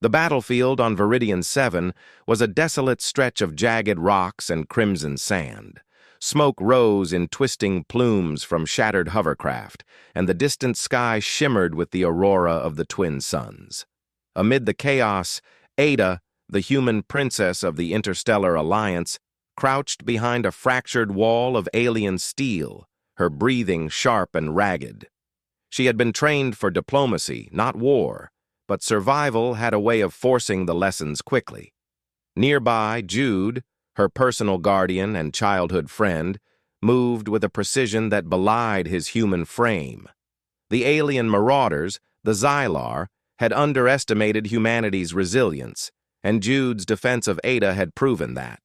The battlefield on Viridian 7 was a desolate stretch of jagged rocks and crimson sand. Smoke rose in twisting plumes from shattered hovercraft, and the distant sky shimmered with the aurora of the twin suns. Amid the chaos, Ada, the human princess of the Interstellar Alliance, crouched behind a fractured wall of alien steel, her breathing sharp and ragged. She had been trained for diplomacy, not war, but survival had a way of forcing the lessons quickly. Nearby, Jude, her personal guardian and childhood friend, moved with a precision that belied his human frame. The alien marauders, the Xylar, had underestimated humanity's resilience, and Jude's defense of Ada had proven that.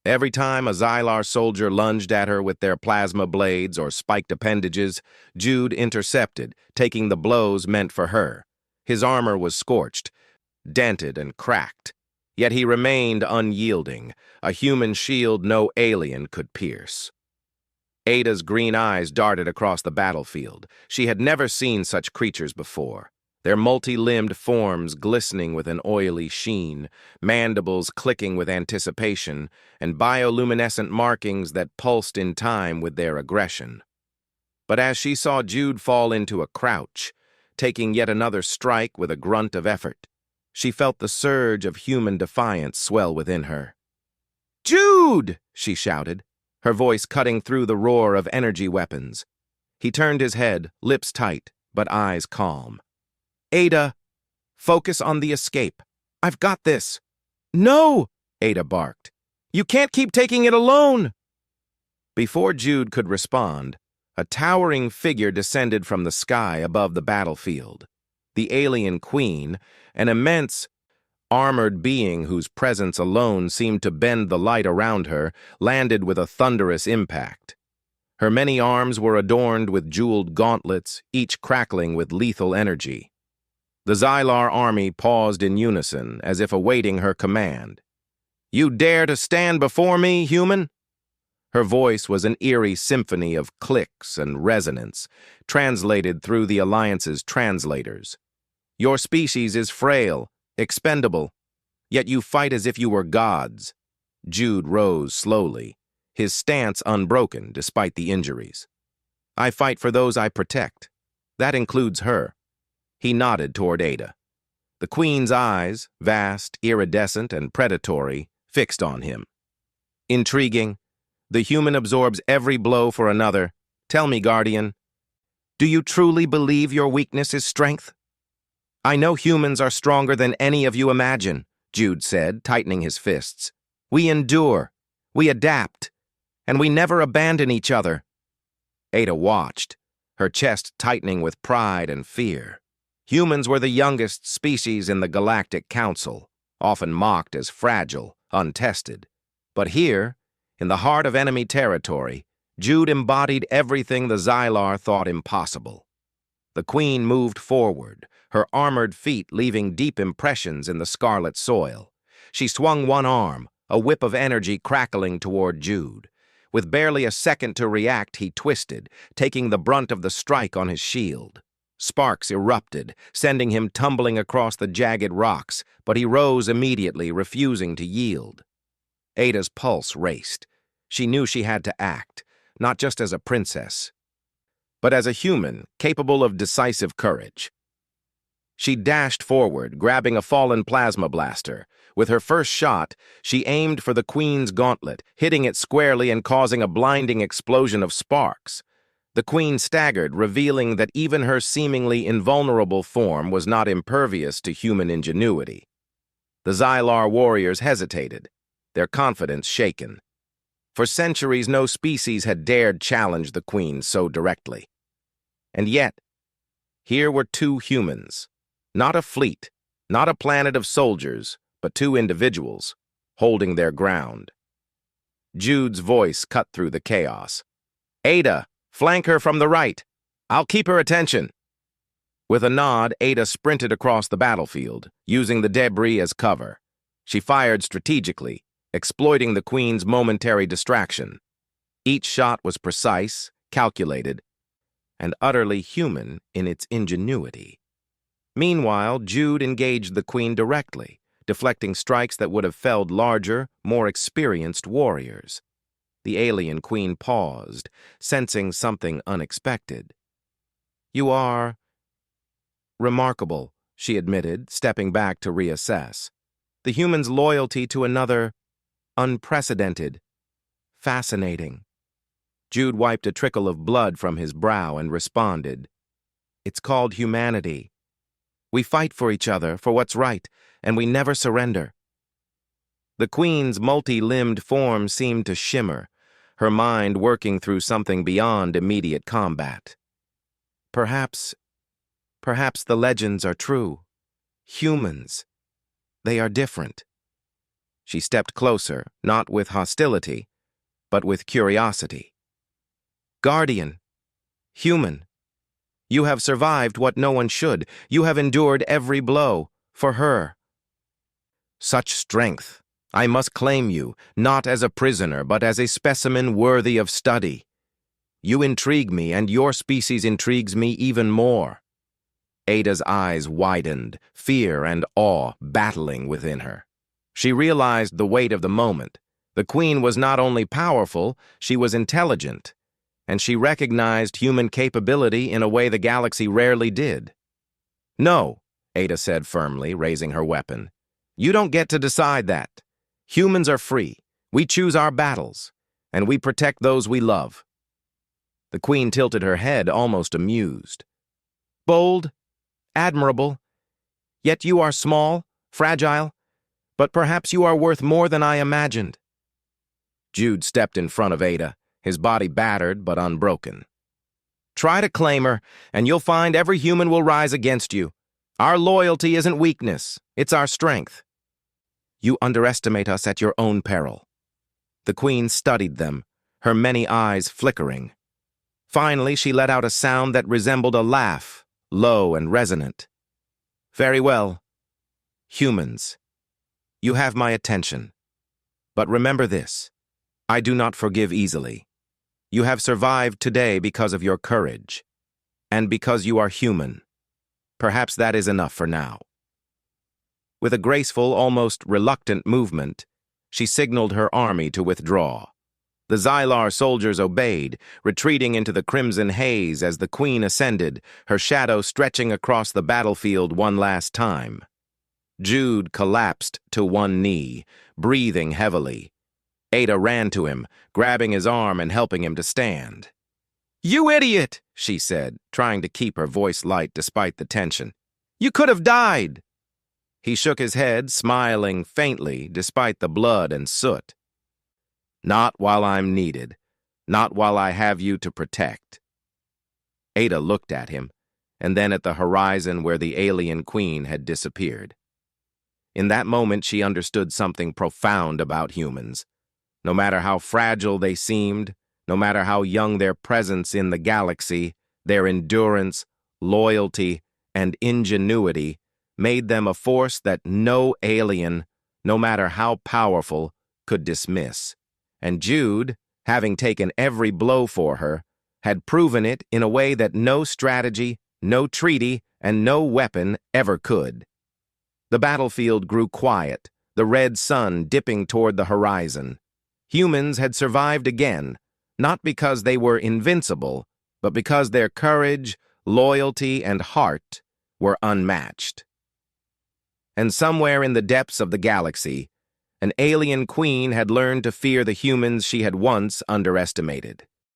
Every time a Xylar soldier lunged at her with their plasma blades or spiked appendages, Jude intercepted, taking the blows meant for her. His armor was scorched, dented and cracked, yet he remained unyielding, a human shield no alien could pierce. Ada's green eyes darted across the battlefield. She had never seen such creatures before, their multi-limbed forms glistening with an oily sheen, mandibles clicking with anticipation, and bioluminescent markings that pulsed in time with their aggression. But as she saw Jude fall into a crouch, taking yet another strike with a grunt of effort, she felt the surge of human defiance swell within her. "Jude!" she shouted, her voice cutting through the roar of energy weapons. He turned his head, lips tight, but eyes calm. "Ada, focus on the escape. I've got this." "No!" Ada barked. "You can't keep taking it alone!" Before Jude could respond, a towering figure descended from the sky above the battlefield. The alien queen, an immense, armored being whose presence alone seemed to bend the light around her, landed with a thunderous impact. Her many arms were adorned with jeweled gauntlets, each crackling with lethal energy. The Xylar army paused in unison, as if awaiting her command. "You dare to stand before me, human?" Her voice was an eerie symphony of clicks and resonance, translated through the Alliance's translators. "Your species is frail, expendable, yet you fight as if you were gods." Jude rose slowly, his stance unbroken despite the injuries. "I fight for those I protect. That includes her." He nodded toward Ada. The queen's eyes, vast, iridescent, and predatory, fixed on him. "Intriguing. The human absorbs every blow for another. Tell me, Guardian, do you truly believe your weakness is strength?" "I know humans are stronger than any of you imagine," Jude said, tightening his fists. "We endure, we adapt, and we never abandon each other." Ada watched, her chest tightening with pride and fear. Humans were the youngest species in the Galactic Council, often mocked as fragile, untested. But here, in the heart of enemy territory, Jude embodied everything the Xylar thought impossible. The queen moved forward, her armored feet leaving deep impressions in the scarlet soil. She swung one arm, a whip of energy crackling toward Jude. With barely a second to react, he twisted, taking the brunt of the strike on his shield. Sparks erupted, sending him tumbling across the jagged rocks, but he rose immediately, refusing to yield. Ada's pulse raced. She knew she had to act, not just as a princess, but as a human capable of decisive courage. She dashed forward, grabbing a fallen plasma blaster. With her first shot, she aimed for the queen's gauntlet, hitting it squarely and causing a blinding explosion of sparks. The queen staggered, revealing that even her seemingly invulnerable form was not impervious to human ingenuity. The Xylar warriors hesitated, their confidence shaken. For centuries, no species had dared challenge the queen so directly. And yet, here were two humans. Not a fleet, not a planet of soldiers, but two individuals, holding their ground. Jude's voice cut through the chaos. "Ada, flank her from the right. I'll keep her attention." With a nod, Ada sprinted across the battlefield, using the debris as cover. She fired strategically, exploiting the queen's momentary distraction. Each shot was precise, calculated, and utterly human in its ingenuity. Meanwhile, Jude engaged the queen directly, deflecting strikes that would have felled larger, more experienced warriors. The alien queen paused, sensing something unexpected. "You are remarkable," she admitted, stepping back to reassess. "The human's loyalty to another, unprecedented, fascinating." Jude wiped a trickle of blood from his brow and responded, "It's called humanity. We fight for each other, for what's right, and we never surrender." The queen's multi-limbed form seemed to shimmer, her mind working through something beyond immediate combat. Perhaps the legends are true. Humans. They are different." She stepped closer, not with hostility, but with curiosity. "Guardian. Human. You have survived what no one should. You have endured every blow. For her. Such strength. I must claim you, not as a prisoner, but as a specimen worthy of study. You intrigue me, and your species intrigues me even more." Ada's eyes widened, fear and awe battling within her. She realized the weight of the moment. The queen was not only powerful, she was intelligent, and she recognized human capability in a way the galaxy rarely did. "No," Ada said firmly, raising her weapon. "You don't get to decide that. Humans are free. We choose our battles, and we protect those we love." The queen tilted her head, almost amused. "Bold, admirable, yet you are small, fragile, but perhaps you are worth more than I imagined." Jude stepped in front of Ada, his body battered but unbroken. "Try to claim her, and you'll find every human will rise against you. Our loyalty isn't weakness, it's our strength." "You underestimate us at your own peril." The queen studied them, her many eyes flickering. Finally, she let out a sound that resembled a laugh, low and resonant. "Very well. Humans. You have my attention. But remember this. I do not forgive easily. You have survived today because of your courage, and because you are human. Perhaps that is enough for now." With a graceful, almost reluctant movement, she signaled her army to withdraw. The Xylar soldiers obeyed, retreating into the crimson haze as the queen ascended, her shadow stretching across the battlefield one last time. Jude collapsed to one knee, breathing heavily. Ada ran to him, grabbing his arm and helping him to stand. "You idiot," she said, trying to keep her voice light despite the tension. "You could have died." He shook his head, smiling faintly despite the blood and soot. "Not while I'm needed. Not while I have you to protect." Ada looked at him, and then at the horizon where the alien queen had disappeared. In that moment, she understood something profound about humans. No matter how fragile they seemed, no matter how young their presence in the galaxy, their endurance, loyalty, and ingenuity made them a force that no alien, no matter how powerful, could dismiss. And Jude, having taken every blow for her, had proven it in a way that no strategy, no treaty, and no weapon ever could. The battlefield grew quiet, the red sun dipping toward the horizon. Humans had survived again, not because they were invincible, but because their courage, loyalty, and heart were unmatched. And somewhere in the depths of the galaxy, an alien queen had learned to fear the humans she had once underestimated.